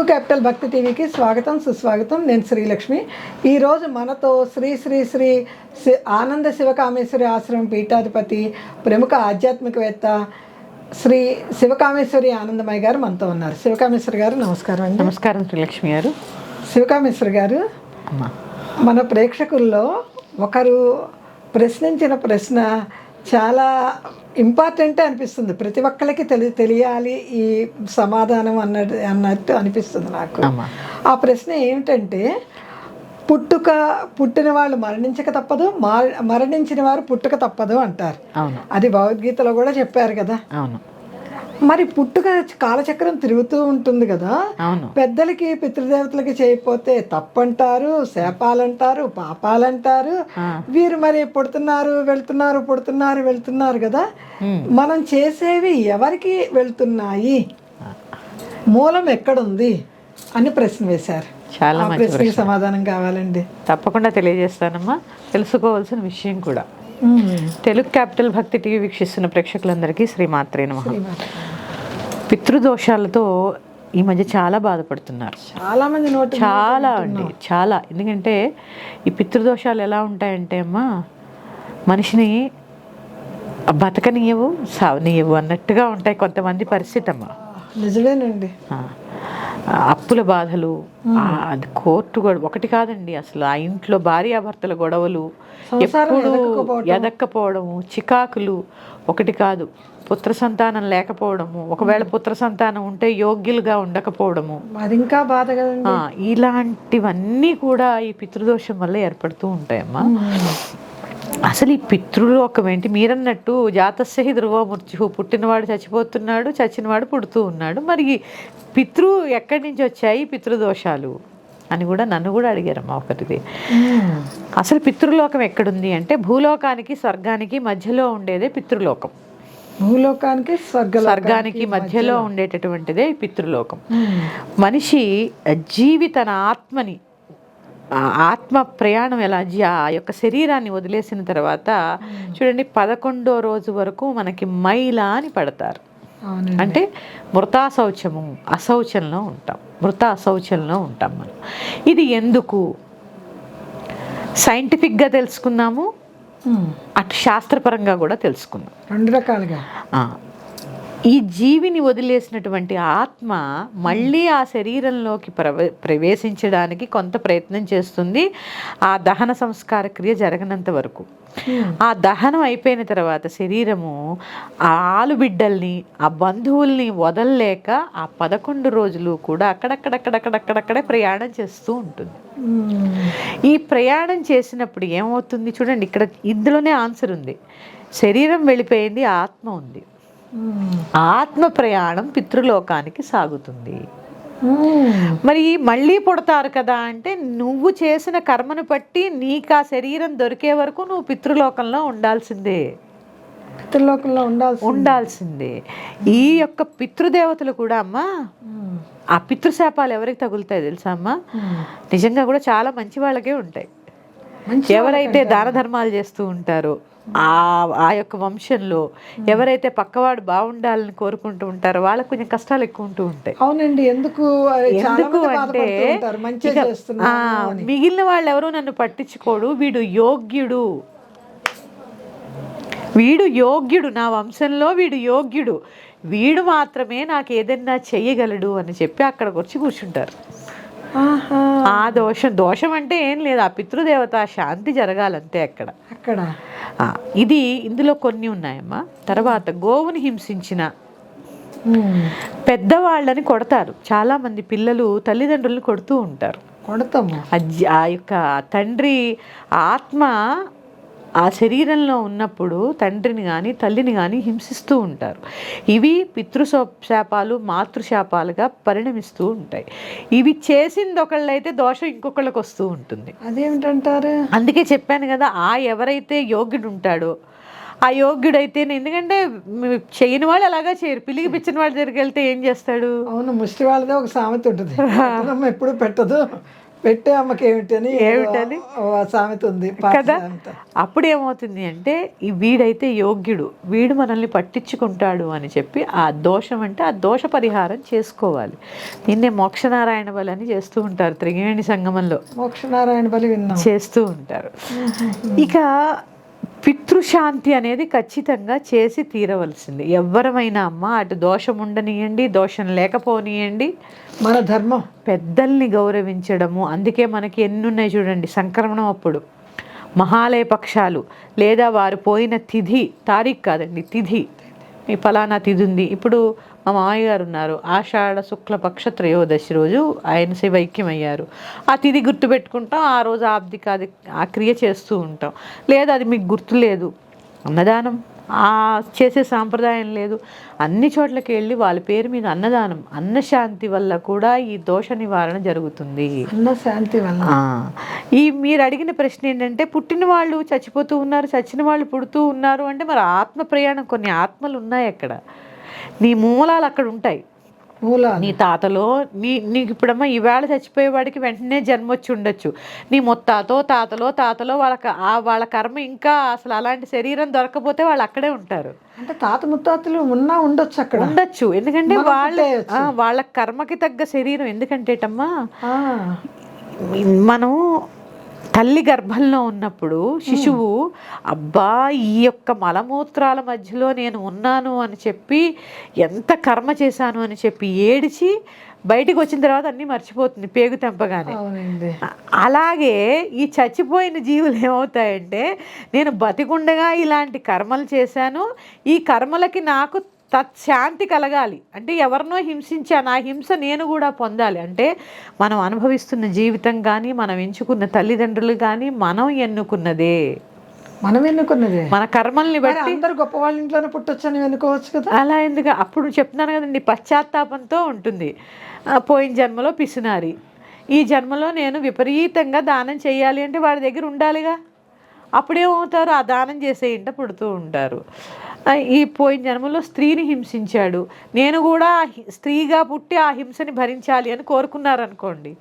Capital భక్తి టీవీకి స్వాగతం సుస్వాగతం. నేను శ్రీలక్ష్మి. ఈరోజు మనతో శ్రీ శ్రీ శ్రీ ఆనంద శివకామేశ్వరి ఆశ్రమం పీఠాధిపతి, ప్రముఖ ఆధ్యాత్మికవేత్త శ్రీ శివకామేశ్వరి ఆనందమయ్య గారు మనతో ఉన్నారు. శివకామేశ్వరి గారు నమస్కారం అండి. నమస్కారం శ్రీలక్ష్మి గారు. శివకామేశ్వరి గారు, మన ప్రేక్షకుల్లో ఒకరు ప్రశ్నించిన ప్రశ్న చాలా ఇంపార్టెంటే అనిపిస్తుంది. ప్రతి ఒక్కరికి తెలియాలి ఈ సమాధానం అన్నట్టు అనిపిస్తుంది నాకు. ఆ ప్రశ్న ఏమిటంటే, పుట్టిన వాళ్ళు మరణించక తప్పదు, మరణించిన వారు పుట్టుక తప్పదు అంటారు. అది భగవద్గీతలో కూడా చెప్పారు కదా. అవును. మరి పుట్టుక కాలచక్రం తిరుగుతూ ఉంటుంది కదా. పెద్దలకి పితృదేవతలకి చేయకపోతే తప్పంటారు, శాపాలంటారు, పాపాలంటారు. వీరు మరి పుడుతున్నారు వెళ్తున్నారు కదా. మనం చేసేవి ఎవరికి వెళ్తున్నాయి, మూలం ఎక్కడుంది అని ప్రశ్న వేశారు. చాలా ప్రశ్నకి సమాధానం కావాలండి. తప్పకుండా తెలియజేస్తానమ్మా. తెలుసుకోవాల్సిన విషయం కూడా. తెలుగు క్యాపిటల్ భక్తి టీవీ వీక్షిస్తున్న ప్రేక్షకులందరికీ శ్రీమాత్రే నమః. పితృదోషాలతో ఈ మధ్య చాలా బాధపడుతున్నారు చాలా మంది. చాలా. ఎందుకంటే ఈ పితృదోషాలు ఎలా ఉంటాయంటే అమ్మా, మనిషిని బతకనీయవు, సావనీయవు అన్నట్టుగా ఉంటాయి కొంతమంది పరిస్థితి అమ్మా. నిజమేనండి. అప్పుల బాధలు, కోర్టు గొడవ ఒకటి కాదండి. అసలు ఆ ఇంట్లో భార్యాభర్తల గొడవలు, ఎప్పుడు ఎదక్కపోవడము, చికాకులు ఒకటి కాదు. పుత్ర సంతానం లేకపోవడము, ఒకవేళ పుత్ర సంతానం ఉంటే యోగ్యులుగా ఉండకపోవడము, అది ఇంకా బాధ కదండి. ఇలాంటివన్నీ కూడా ఈ పితృదోషం వల్ల ఏర్పడుతూ ఉంటాయమ్మా. అసలు ఈ పితృలోకం ఏంటి? మీరన్నట్టు జాతస్య హి ధ్రువో మృత్యు, పుట్టినవాడు చచ్చిపోతున్నాడు, చచ్చినవాడు పుడుతూ ఉన్నాడు. మరి పితృ ఎక్కడి నుంచి వచ్చాయి పితృదోషాలు అని కూడా నన్ను కూడా అడిగారమ్మా ఒకటిది. అసలు పితృలోకం ఎక్కడుంది అంటే, భూలోకానికి స్వర్గానికి మధ్యలో ఉండేదే పితృలోకం. భూలోకానికి స్వర్గానికి మధ్యలో ఉండేటటువంటిదే పితృలోకం. మనిషి తన ఆత్మని, ఆత్మ ప్రయాణం ఎలా, ఆ యొక్క శరీరాన్ని వదిలేసిన తర్వాత చూడండి, 11వ రోజు వరకు మనకి మైల అని పడతారు. అంటే అశౌచంలో ఉంటాం మనం. ఇది ఎందుకు సైంటిఫిక్గా తెలుసుకుందాము, అటు శాస్త్రపరంగా కూడా తెలుసుకుందాం. 2 రకాలుగా. ఈ జీవిని వదిలేసినటువంటి ఆత్మ మళ్ళీ ఆ శరీరంలోకి ప్రవేశించడానికి కొంత ప్రయత్నం చేస్తుంది, ఆ దహన సంస్కార క్రియ జరగనంత వరకు. ఆ దహనం అయిపోయిన తర్వాత శరీరము ఆ ఆలుబిడ్డల్ని, ఆ బంధువుల్ని వదలలేక ఆ 11 రోజులు కూడా అక్కడక్కడే ప్రయాణం చేస్తూ ఉంటుంది. ఈ ప్రయాణం చేసినప్పుడు ఏమవుతుంది చూడండి, ఇక్కడ ఇందులోనే ఆన్సర్ ఉంది. శరీరం వెళ్ళిపోయింది, ఆత్మ ఉంది. ఆత్మ ప్రయాణం పితృలోకానికి సాగుతుంది. మరి మళ్ళీ పుడతారు కదా అంటే, నువ్వు చేసిన కర్మను బట్టి నీకు ఆ శరీరం దొరికే వరకు నువ్వు పితృలోకంలో ఉండాల్సిందే. ఉండాల్సిందే. ఈ యొక్క పితృదేవతలు కూడా అమ్మా, ఆ పితృశాపాలు ఎవరికి తగులుతాయి తెలుసా అమ్మా? నిజంగా కూడా చాలా మంచి వాళ్ళకే ఉంటాయి. ఎవరైతే దాన ధర్మాలు చేస్తూ ఉంటారో, ఆ యొక్క వంశంలో ఎవరైతే పక్కవాడు బాగుండాలని కోరుకుంటూ ఉంటారో వాళ్ళకు కొంచెం కష్టాలు ఎక్కువ ఉంటూ ఉంటాయి. అవునండి. ఎందుకు అంటే మిగిలిన వాళ్ళు ఎవరు నన్ను పట్టించుకోడు, వీడు యోగ్యుడు, నా వంశంలో వీడు యోగ్యుడు, వీడు మాత్రమే నాకు ఏదైనా చెయ్యగలడు అని చెప్పి అక్కడికి వచ్చి కూర్చుంటారు. ఆ దోషం అంటే ఏం లేదు, ఆ పితృదేవత శాంతి జరగాలంతే అక్కడ. ఇది ఇందులో కొన్ని ఉన్నాయమ్మా. తర్వాత గోవుని హింసించిన పెద్దవాళ్ళని కొడతారు. చాలా మంది పిల్లలు తల్లిదండ్రులను కొడుతూ ఉంటారు. ఆ యొక్క తండ్రి ఆత్మ ఆ శరీరంలో ఉన్నప్పుడు తండ్రిని కానీ తల్లిని కానీ హింసిస్తూ ఉంటారు. ఇవి పితృశాపాలు, మాతృశాపాలుగా పరిణమిస్తూ ఉంటాయి. ఇవి చేసింది ఒకళ్ళైతే దోషం ఇంకొకళ్ళకి వస్తూ ఉంటుంది. అదేమిటంటారు? అందుకే చెప్పాను కదా, ఎవరైతే యోగ్యుడు ఉంటాడో ఆ యోగ్యుడైతే, ఎందుకంటే చేయని వాళ్ళు అలాగా చేయరు. పిల్లికి పిచ్చిన వాళ్ళ దగ్గరికి వెళ్తే ఏం చేస్తాడు? అవును, ముష్టి వాళ్ళదే ఒక సామెత ఉంటుంది, ఎప్పుడు పెట్టదు పెట్టే అమ్మకి ఏమిటని సామెత ఉంది కదా. అప్పుడు ఏమవుతుంది అంటే ఈ వీడైతే యోగ్యుడు, వీడు మనల్ని పట్టించుకుంటాడు అని చెప్పి ఆ దోషం అంటే ఆ దోష పరిహారం చేసుకోవాలి. దీన్నే మోక్షనారాయణ బలి అని చేస్తూ ఉంటారు, త్రివేణి సంగమంలో మోక్షనారాయణ బలి విన్నాం చేస్తూ ఉంటారు. ఇక పితృశాంతి అనేది ఖచ్చితంగా చేసి తీరవలసింది. ఎవరమైనా అమ్మ, అటు దోషం ఉండనియండి, దోషం లేకపోనియండి, మన ధర్మం. పెద్దల్ని గౌరవించడము. అందుకే మనకి ఎన్నున్నాయి చూడండి, సంక్రమణం అప్పుడు మహాలయ పక్షాలు, లేదా వారు పోయిన తిథి, తారీఖు కాదండి తిథి, ఈ ఫలానా తిథి ఉంది. ఇప్పుడు మా మామయ్య గారు ఉన్నారు, ఆషాఢ శుక్లపక్ష త్రయోదశి రోజు ఆయన శివైక్యమయ్యారు. ఆ తిథి గుర్తుపెట్టుకుంటాం, ఆ రోజు ఆ క్రియ చేస్తూ ఉంటాం. లేదా అది మీకు గుర్తు లేదు, అన్నదానం చేసే సాంప్రదాయం లేదు, అన్ని చోట్లకి వెళ్ళి వాళ్ళ పేరు మీద అన్నదానం, అన్నశాంతి వల్ల కూడా ఈ దోష నివారణ జరుగుతుంది. అన్నశాంతి వల్ల. ఈ మీరు అడిగిన ప్రశ్న ఏంటంటే, పుట్టిన వాళ్ళు చచ్చిపోతూ ఉన్నారు, చచ్చిన వాళ్ళు పుడుతూ ఉన్నారు అంటే మరి ఆత్మ ప్రయాణం, కొన్ని ఆత్మలు ఉన్నాయి అక్కడ, నీ మూలాలు అక్కడ ఉంటాయి. నీ తాతలో నీకు ఇప్పుడమ్మా ఈవేళ చచ్చిపోయేవాడికి వెంటనే జన్మ వచ్చి ఉండొచ్చు, నీ తాతలో వాళ్ళ కర్మ ఇంకా అసలు అలాంటి శరీరం దొరకపోతే వాళ్ళు అక్కడే ఉంటారు. అంటే తాత ముత్తాతలు ఉండొచ్చు అక్కడ ఉండొచ్చు. ఎందుకంటే వాళ్ళ కర్మకి తగ్గ శరీరం. ఎందుకంటేటమ్మా మనం తల్లి గర్భంలో ఉన్నప్పుడు శిశువు అబ్బా ఈ యొక్క మలమూత్రాల మధ్యలో నేను ఉన్నాను అని చెప్పి, ఎంత కర్మ చేశాను అని చెప్పి ఏడిచి బయటికి వచ్చిన తర్వాత అన్నీ మర్చిపోతుంది పేగు తెంపగానే. అలాగే ఈ చచ్చిపోయిన జీవులు ఏమవుతాయంటే, నేను బతికుండగా ఇలాంటి కర్మలు చేశాను, ఈ కర్మలకి నాకు శాంతి కలగాలి అంటే ఎవరినో హింసించాను, ఆ హింస నేను కూడా పొందాలి అంటే మనం అనుభవిస్తున్న జీవితం కానీ, మనం ఎంచుకున్న తల్లిదండ్రులు కానీ మనం ఎన్నుకున్నదే, మన కర్మల్ని బట్టి. అందరు గొప్ప వాళ్ళ ఇంట్లోనే పుట్టొచ్చని ఎన్నుకోవచ్చు కదా. అలా ఎందుకు? అప్పుడు చెప్తున్నాను కదండి, పశ్చాత్తాపంతో ఉంటుంది. పోయిన జన్మలో పిసినారి, ఈ జన్మలో నేను విపరీతంగా దానం చేయాలి అంటే వాడి దగ్గర ఉండాలిగా, అప్పుడేమవుతారు, ఆ దానం చేసే ఇంట పుడుతూ ఉంటారు. ఈ పోయిన జన్మలో స్త్రీని హింసించాడు, నేను కూడా స్త్రీగా పుట్టి ఆ హింసని భరించాలి అని కోరుకున్నారనుకోండి,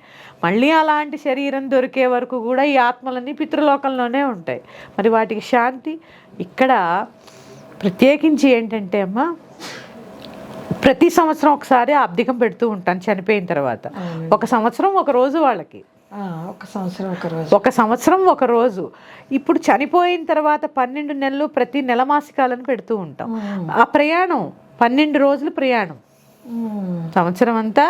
మళ్ళీ అలాంటి శరీరం దొరికే వరకు కూడా ఈ ఆత్మలన్నీ పితృలోకంలోనే ఉంటాయి. మరి వాటికి శాంతి ఇక్కడ ప్రత్యేకించి ఏంటంటే అమ్మ, ప్రతి సంవత్సరం ఒకసారి అబ్దికం పెడుతూ ఉంటాను చనిపోయిన తర్వాత. ఒక సంవత్సరం ఒక రోజు వాళ్ళకి, ఒక సంవత్సరం ఒక రోజు. ఇప్పుడు చనిపోయిన తర్వాత 12 నెలలు ప్రతి నెల మాసికాలను పెడుతూ ఉంటాం. ఆ ప్రయాణం 12 రోజులు ప్రయాణం, సంవత్సరం అంతా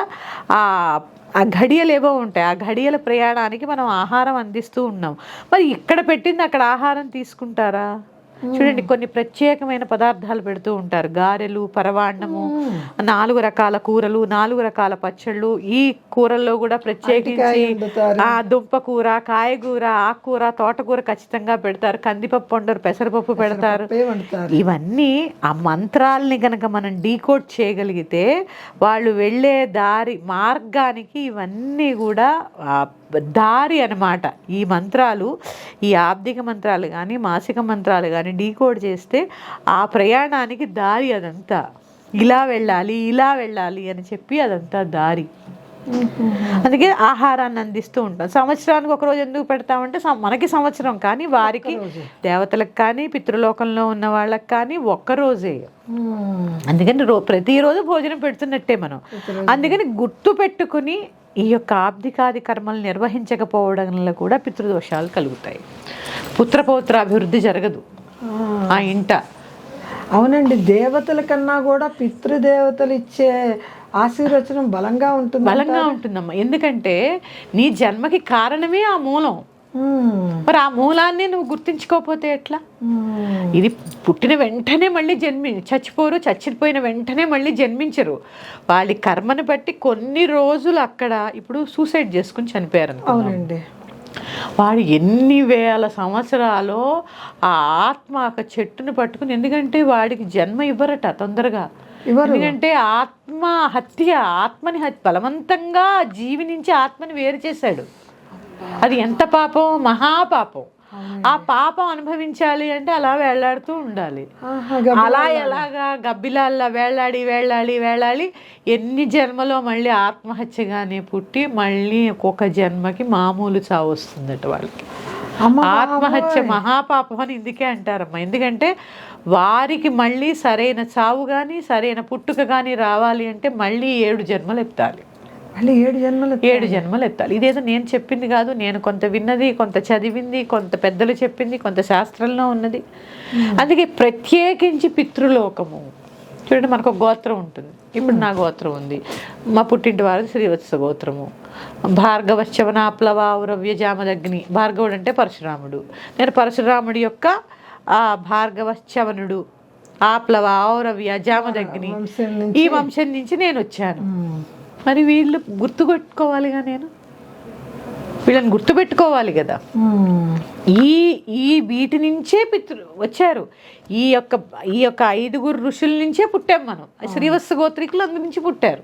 ఆ ఘడియలు ఏవో ఉంటాయి, ఆ ఘడియల ప్రయాణానికి మనం ఆహారం అందిస్తూ ఉన్నాం. మరి ఇక్కడ పెట్టింది అక్కడ ఆహారం తీసుకుంటారా? చూడండి, కొన్ని ప్రత్యేకమైన పదార్థాలు పెడుతూ ఉంటారు, గారెలు, పరవాన్నము, 4 రకాల కూరలు, 4 రకాల పచ్చళ్ళు. ఈ కూరల్లో కూడా ప్రత్యేకించి దుంప కూర, కాయగూర, ఆకుకూర, తోటకూర ఖచ్చితంగా పెడతారు, కందిపప్పు వండరు, పెసరపప్పు పెడతారు. ఇవన్నీ ఆ మంత్రాలని గనక మనం డీకోడ్ చేయగలిగితే వాళ్ళు వెళ్ళే మార్గానికి ఇవన్నీ కూడా దారి అన్నమాట. ఈ మంత్రాలు, ఈ ఆబ్దిక మంత్రాలు కానీ, మాసిక మంత్రాలు కానీ డీకోడ్ చేస్తే ఆ ప్రయాణానికి దారి, అదంతా ఇలా వెళ్ళాలి అని చెప్పి అదంతా దారి. అందుకే ఆహారాన్ని అందిస్తూ ఉంటాం. సంవత్సరానికి ఒకరోజు ఎందుకు పెడతామంటే, మనకి సంవత్సరం కానీ వారికి, దేవతలకు కానీ, పితృలోకంలో ఉన్న వాళ్ళకి కానీ ఒక్కరోజే. అందుకని ప్రతిరోజు భోజనం పెడుతున్నట్టే మనం. అందుకని గుర్తు పెట్టుకుని ఈ యొక్క ఆబ్దికాది కర్మలు నిర్వహించకపోవడంలో కూడా పితృదోషాలు కలుగుతాయి, పుత్రపౌత్ర అభివృద్ధి జరగదు ఆ ఇంట. అవునండి, దేవతల కన్నా కూడా పితృదేవతలు ఇచ్చే ఆశీర్వచనం బలంగా ఉంటుందమ్మా. ఎందుకంటే నీ జన్మకి కారణమే ఆ మూలం. మరి ఆ మూలాన్ని నువ్వు గుర్తించుకోకపోతే ఎట్లా? ఇది పుట్టిన వెంటనే మళ్ళీ చచ్చిపోరు, చచ్చిపోయిన వెంటనే మళ్ళీ జన్మించరు. వాళ్ళ కర్మను బట్టి కొన్ని రోజులు అక్కడ, ఇప్పుడు సూసైడ్ చేసుకుని చనిపోయారు అవునండి, వాడు ఎన్ని వేల సంవత్సరాలు ఆ ఆత్మ ఒక చెట్టును పట్టుకుని, ఎందుకంటే వాడికి జన్మ ఇవ్వరట తొందరగా, ఎందుకంటే ఆత్మని బలవంతంగా జీవి నుంచి ఆత్మని వేరు చేశాడు. అది ఎంత పాపం, మహాపాపం. ఆ పాపం అనుభవించాలి అంటే అలా వేళ్లాడుతూ ఉండాలి. అలా ఎలాగా గబ్బిలాల్లా వేళ్లాడి వేళ్లాడి వేళ్లాడి ఎన్ని జన్మలో మళ్ళీ ఆత్మహత్యగానే పుట్టి మళ్ళీ ఒక్కొక్క జన్మకి మామూలు చావు వస్తుందట వాళ్ళకి. ఆత్మహత్య మహాపాపం అని ఇందుకే అంటారమ్మా. ఎందుకంటే వారికి మళ్ళీ సరైన చావు కానీ సరైన పుట్టుక కానీ రావాలి అంటే మళ్ళీ 7 జన్మలు ఎత్తాలి. 7 జన్మలు ఎత్తాలి. ఇదేదో నేను చెప్పింది కాదు, నేను కొంత విన్నది, కొంత చదివింది, కొంత పెద్దలు చెప్పింది, కొంత శాస్త్రంలో ఉన్నది. అందుకే ప్రత్యేకించి పితృలోకము చూడండి, మనకు ఒక గోత్రం ఉంటుంది. ఇప్పుడు నా గోత్రం ఉంది, మా పుట్టింటి వారిది శ్రీవత్స గోత్రము. భార్గవశ్చవనాప్లవ ఔరవ్య జామదగ్ని. భార్గవుడు అంటే పరశురాముడు. నేను పరశురాముడి యొక్క భార్గవశ్చవనుడు, ఆప్లవ ఔరవ్య జామదగ్ని, ఈ వంశం నుంచి నేను వచ్చాను. మరి వీళ్ళు గుర్తుపెట్టుకోవాలిగా, నేను వీళ్ళని గుర్తుపెట్టుకోవాలి కదా. ఈ వీటి నుంచే వచ్చారు. ఈ యొక్క 5 ఋషుల నుంచే పుట్టాం మనం. శ్రీవత్స గోత్రికులు అందు నుంచి పుట్టారు.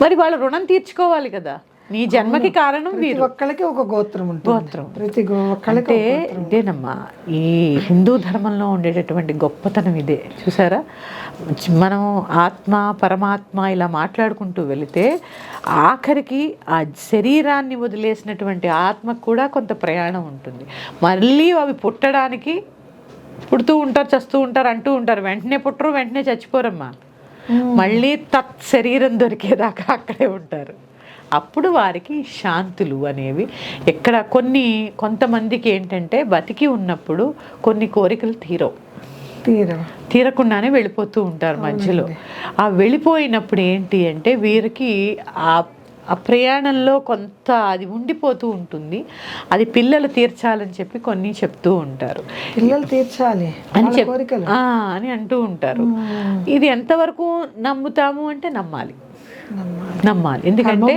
మరి వాళ్ళ రుణం తీర్చుకోవాలి కదా. నీ జన్మకి కారణం వీరు. ఒక్కళ్ళకి ఒక గోత్రం ఉంటుంది. గోత్రం అంటే ఇదేనమ్మా ఈ హిందూ ధర్మంలో ఉండేటటువంటి గొప్పతనం ఇదే. చూసారా, మనం ఆత్మ పరమాత్మ ఇలా మాట్లాడుకుంటూ వెళితే ఆఖరికి ఆ శరీరాన్ని వదిలేసినటువంటి ఆత్మకు కూడా కొంత ప్రయాణం ఉంటుంది. మళ్ళీ అవి పుట్టడానికి పుడుతూ ఉంటారు, చస్తూ ఉంటారు, అంటూ ఉంటారు. వెంటనే పుట్టరు, వెంటనే చచ్చిపోరమ్మా. మళ్ళీ తత్ శరీరం దొరికేదాకా అక్కడే ఉంటారు. అప్పుడు వారికి శాంతులు అనేవి ఎక్కడ కొంతమందికి ఏంటంటే బతికి ఉన్నప్పుడు కొన్ని కోరికలు తీరకుండానే వెళ్ళిపోతూ ఉంటారు మధ్యలో. ఆ వెళ్ళిపోయినప్పుడు ఏంటి అంటే వీరికి ఆ ప్రయాణంలో కొంత అది ఉండిపోతూ ఉంటుంది. అది పిల్లలు తీర్చాలని చెప్పి కొన్ని చెప్తూ ఉంటారు. పిల్లలు తీర్చాలి అని అంటూ ఉంటారు. ఇది ఎంతవరకు నమ్ముతాము అంటే నమ్మాలి. ఎందుకంటే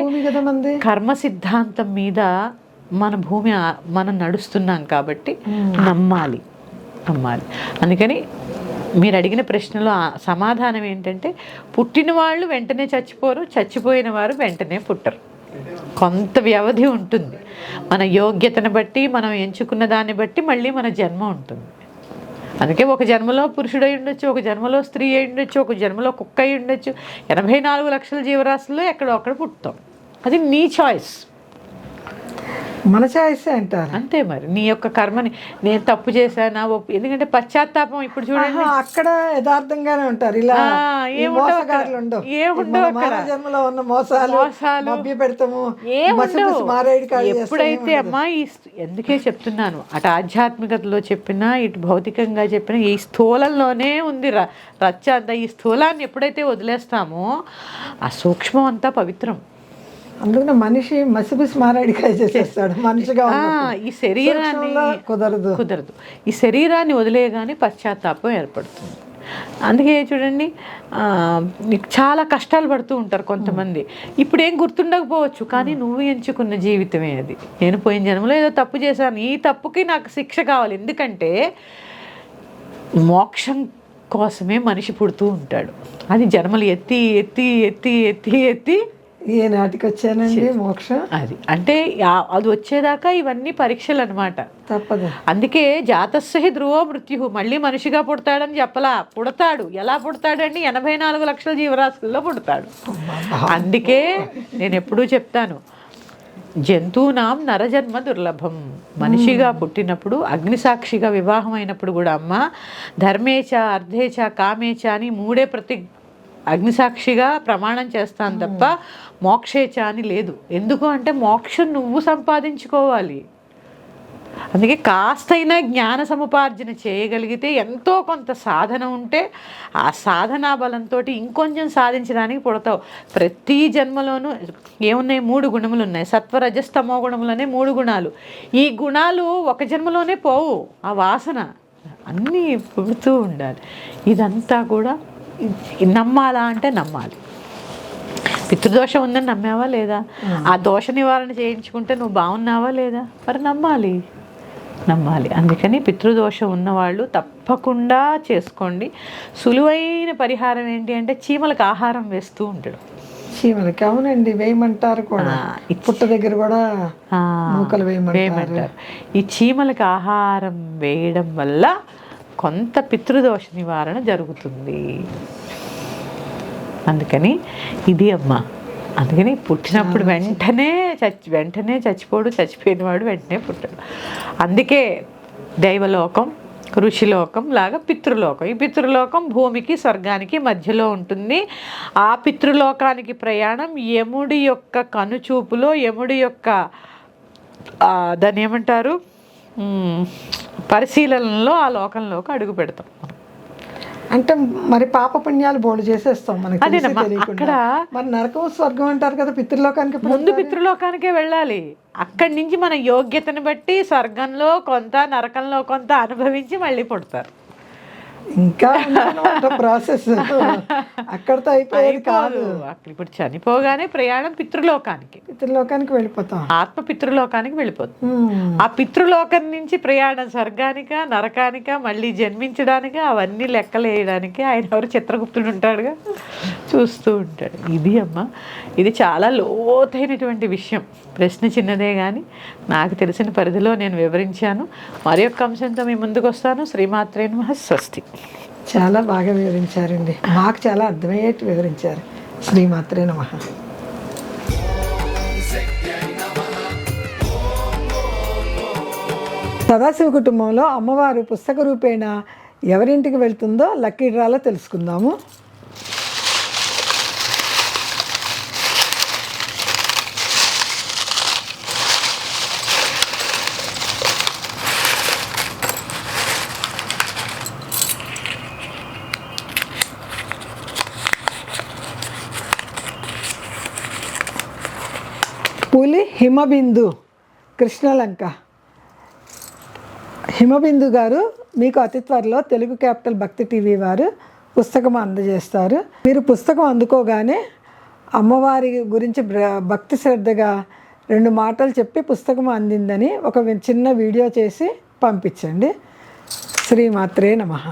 కర్మ సిద్ధాంతం మీద మన భూమి మనం నడుస్తున్నాం కాబట్టి నమ్మాలి. అందుకని మీరు అడిగిన ప్రశ్నలో సమాధానం ఏంటంటే పుట్టిన వాళ్ళు వెంటనే చచ్చిపోరు, చచ్చిపోయిన వారు వెంటనే పుట్టరు. కొంత వ్యవధి ఉంటుంది. మన యోగ్యతను బట్టి, మనం ఎంచుకున్న దాన్ని బట్టి మళ్ళీ మన జన్మ ఉంటుంది. అందుకే ఒక జన్మలో పురుషుడు అయి ఉండొచ్చు, ఒక జన్మలో స్త్రీ అయి ఉండొచ్చు, ఒక జన్మలో కుక్క అయి ఉండొచ్చు. 84 లక్షల జీవరాశుల్లో ఎక్కడో అక్కడ పుట్టుతాం. అది నీ చాయిస్, మన చాయిస్ అంటారు. అంతే. మరి నీ యొక్క కర్మని నేను తప్పు చేశానా ఎందుకంటే పశ్చాత్తాపం ఇప్పుడు చూడండి అక్కడ యథార్థంగానే ఉంటారు. ఇలా జన్మలో ఉన్న మోసాలు పెడతాము. ఎప్పుడైతే అమ్మా ఎందుకే చెప్తున్నాను, అటు ఆధ్యాత్మికతలో చెప్పినా ఇటు భౌతికంగా చెప్పినా ఈ స్థూలంలోనే ఉంది రచ్చ అంతా. ఈ స్థూలాన్ని ఎప్పుడైతే వదిలేస్తామో ఆ సూక్ష్మం అంతా పవిత్రం. అందుకనే మనిషి మసిబిసి మారేడికాయ చేసేస్తాడు మనిషిగా. ఈ శరీరాన్ని కుదరదు. ఈ శరీరాన్ని వదిలేయగానే పశ్చాత్తాపం ఏర్పడుతుంది. అందుకే చూడండి చాలా కష్టాలు పడుతూ ఉంటారు కొంతమంది. ఇప్పుడు ఏం గుర్తుండకపోవచ్చు, కానీ నువ్వు ఎంచుకున్న జీవితమే అది. నేను పోయిన జన్మలో ఏదో తప్పు చేశాను, ఈ తప్పుకి నాకు శిక్ష కావాలి. ఎందుకంటే మోక్షం కోసమే మనిషి పుడుతూ ఉంటాడు. అది జన్మలు ఎత్తి ఎత్తి ఎత్తి ఎత్తి ఎత్తి ఏ నాటికి వచ్చానండి మోక్షం. అది అంటే అది వచ్చేదాకా ఇవన్నీ పరీక్షలు అనమాట, తప్పదు. అందుకే జాతస్య ధ్రువో మృత్యు. మళ్ళీ మనిషిగా పుడతాడని చెప్పలా, పుడతాడు. ఎలా పుడతాడండి? 84 లక్షల జీవరాశుల్లో పుడతాడు. అందుకే నేను ఎప్పుడూ చెప్తాను, జంతువునాం నరజన్మ దుర్లభం. మనిషిగా పుట్టినప్పుడు అగ్నిసాక్షిగా వివాహం అయినప్పుడు కూడా అమ్మ ధర్మేచ అర్ధేచ కామేచ అని 3 అగ్నిసాక్షిగా ప్రమాణం చేస్తాను తప్ప మోక్షేచ అని లేదు. ఎందుకు అంటే మోక్షం నువ్వు సంపాదించుకోవాలి. అందుకే కాస్తైనా జ్ఞాన సముపార్జన చేయగలిగితే, ఎంతో కొంత సాధన ఉంటే ఆ సాధనా బలంతో ఇంకొంచెం సాధించడానికి పుడతావు. ప్రతి జన్మలోనూ ఏమున్నాయి? 3 గుణములు ఉన్నాయి. సత్వరజస్తమో గుణములు అనే 3 గుణాలు. ఈ గుణాలు ఒక జన్మలోనే పోవు. ఆ వాసన అన్నీ పుడుతూ ఉండాలి. ఇదంతా కూడా నమ్మాలా అంటే నమ్మాలి. పితృదోషం ఉందని నమ్మావా లేదా? ఆ దోష నివారణ చేయించుకుంటే నువ్వు బాగున్నావా లేదా? మరి నమ్మాలి. అందుకని పితృదోషం ఉన్నవాళ్ళు తప్పకుండా చేసుకోండి. సులువైన పరిహారం ఏంటి అంటే చీమలకు ఆహారం వేస్తూ ఉంటాడు. చీమలకి అవునండి వేయమంటారు కూడా. పుట్ట దగ్గర కూడా మూకలు వేయమంటారు. ఈ చీమలకి ఆహారం వేయడం వల్ల కొంత పితృదోష నివారణ జరుగుతుంది. అందుకని ఇది అమ్మ. అందుకని పుట్టినప్పుడు వెంటనే చచ్చిపోడు, చచ్చిపోయిన వాడు వెంటనే పుట్టాడు. అందుకే దైవలోకం, ఋషిలోకం లాగా పితృలోకం. ఈ పితృలోకం భూమికి స్వర్గానికి మధ్యలో ఉంటుంది. ఆ పితృలోకానికి ప్రయాణం యముడి యొక్క కనుచూపులో, యముడి యొక్క దాన్ని ఏమంటారు పరిశీలనలో ఆ లోకంలోకి అడుగు పెడతాం. అంటే మరి పాప పుణ్యాలు బోడు చేసేస్తాం మనకి అక్కడ. మరి నరకం స్వర్గం అంటారు కదా, పితృలోకానికి ముందు పితృలోకానికే వెళ్ళాలి. అక్కడి నుంచి మన యోగ్యతను బట్టి స్వర్గంలో కొంత, నరకంలో కొంత అనుభవించి మళ్ళీ పుడతారు. ఇంకా ప్రాసెస్ అక్కడితో అయిపోయేది కాదు. ఇప్పుడు చనిపోగానే ప్రయాణం పితృలోకానికి వెళ్ళిపోతాం. ఆత్మ పితృలోకానికి వెళ్ళిపోతుంది. ఆ పితృలోకం నుంచి ప్రయాణం స్వర్గానిక, నరకానిక, మళ్ళీ జన్మించడానిక, అవన్నీ లెక్కలు వేయడానికి ఆయన ఎవరు చిత్రగుప్తుడు ఉంటాడుగా, చూస్తూ ఉంటాడు. ఇది అమ్మ, ఇది చాలా లోతైనటువంటి విషయం. ప్రశ్న చిన్నదే కానీ నాకు తెలిసిన పరిధిలో నేను వివరించాను. మరి యొక్క అంశంతో మీ ముందుకు వస్తాను. శ్రీమాత్రే నమః. స్వస్తి. చాలా బాగా వివరించారండి, మాకు చాలా అర్థమయ్యేట్టు వివరించారు. శ్రీమాత్రే నమః. సదాశివ కుటుంబంలో అమ్మవారు పుస్తక రూపేణ ఎవరింటికి వెళ్తుందో లక్కీ డ్రాలో తెలుసుకుందాము. పులి హిమబిందు, కృష్ణలంక. హిమబిందు గారు మీకు అతి త్వరలో తెలుగు క్యాపిటల్ భక్తి టీవీ వారు పుస్తకం అందజేస్తారు. మీరు పుస్తకం అందుకోగానే అమ్మవారి గురించి భక్తి శ్రద్ధగా 2 మాటలు చెప్పి పుస్తకం అందిందని ఒక చిన్న వీడియో చేసి పంపించండి. శ్రీమాత్రే నమః.